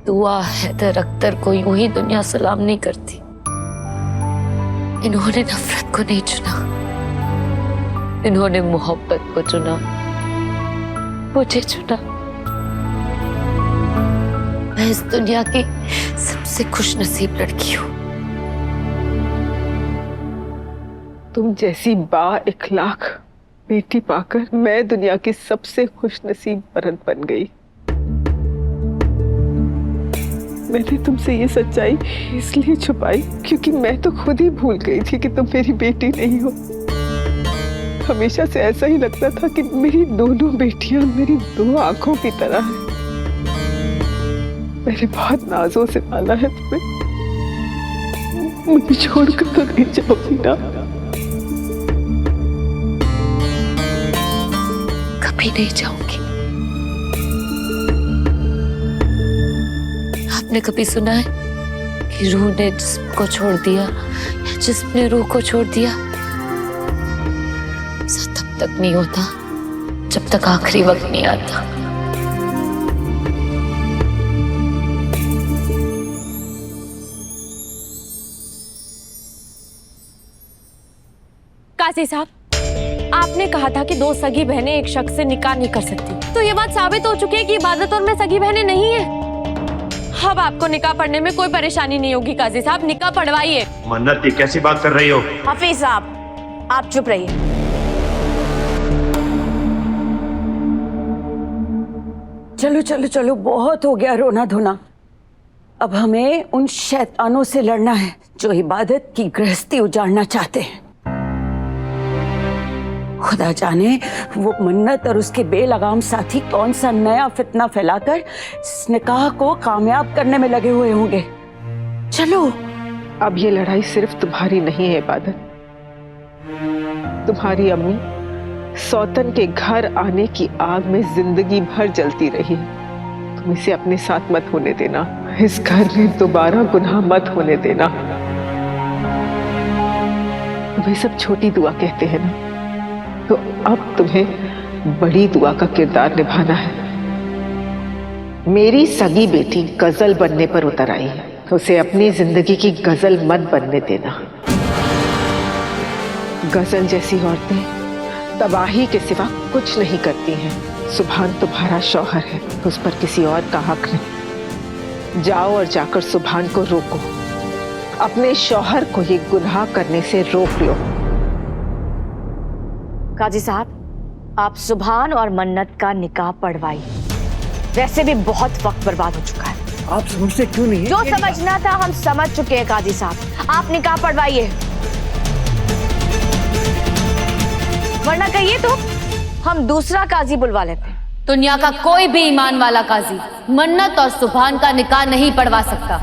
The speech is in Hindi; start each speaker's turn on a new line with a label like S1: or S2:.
S1: दुआ हैदर अख्तर को यूं ही दुनिया सलाम नहीं करती। इन्होंने नफरत को नहीं चुना, इन्होंने मोहब्बत को चुना, मुझे चुना। मैं इस दुनिया की सबसे खुशनसीब लड़की हूँ।
S2: तुम जैसी बा-इखलाक बेटी पाकर मैं दुनिया की सबसे खुशनसीब औरत बन गई। मैंने तुमसे ये सच्चाई इसलिए छुपाई क्योंकि मैं तो खुद ही भूल गई थी कि तुम मेरी बेटी नहीं हो। हमेशा से ऐसा ही लगता था कि मेरी दोनों बेटियां मेरी दो आंखों की तरह हैं। मैंने बहुत नाजों से पाला है तुम्हें, मुझे छोड़कर तो नहीं जाओगी ना?
S1: कभी नहीं जाऊंगी। आपने कभी सुना है कि रूह ने जिस्म को छोड़ दिया या जिस्म ने रूह को छोड़ दिया? ऐसा तब तक नहीं होता जब तक आखिरी वक्त नहीं आता।
S3: काजी साहब, आपने कहा था कि दो सगी बहनें एक शख्स से निकाह नहीं कर सकती, तो ये बात साबित हो चुकी है कि इबादत और मैं सगी बहनें नहीं है। अब आपको निकाह पढ़ने में कोई परेशानी नहीं होगी। काजी साहब, निकाह पढ़वाइए।
S4: मन्नत, ये कैसी बात कर रही हो?
S3: हफीज साहब, आप चुप रहिए।
S5: चलो चलो चलो, बहुत हो गया रोना धोना। अब हमें उन शैतानों से लड़ना है जो इबादत की गृहस्थी उजाड़ना चाहते हैं। खुदा जाने वो मन्नत और उसके बेलगाम साथी कौन सा नया फितना फैलाकर इस निकाह को कामयाब करने में लगे हुए होंगे। चलो।
S2: अब ये लड़ाई सिर्फ तुम्हारी नहीं है इबादत। तुम्हारी अम्मी सौतन के घर आने की आग में जिंदगी भर जलती रही। तुम इसे अपने साथ मत होने देना। इस घर में दोबारा गुनाह मत होने देना। तुम्हें सब छोटी दुआ कहते हैं ना, तो अब तुम्हें बड़ी दुआ का किरदार निभाना है। मेरी सगी बेटी गजल बनने पर उतर आई है, तो उसे अपनी जिंदगी की गजल मत बनने देना। गजल जैसी औरतें तबाही के सिवा कुछ नहीं करती हैं। सुभान तुम्हारा शौहर है, तो उस पर किसी और का हक नहीं। जाओ और जाकर सुभान को रोको, अपने शौहर को ये गुनाह करने से रोक लो।
S3: काजी साहब, आप सुभान और मन्नत का निकाह पढ़वाइए। वैसे भी बहुत वक्त बर्बाद हो चुका है।
S6: आप समझते क्यों नहीं है?
S3: जो समझना था हम समझ चुके हैं काजी साहब। आप निकाह पढ़वाइए, वरना कहिए तो हम दूसरा काजी बुलवा लेते हैं।
S1: दुनिया का कोई भी ईमान वाला काजी मन्नत और सुभान का निकाह नहीं पढ़वा सकता।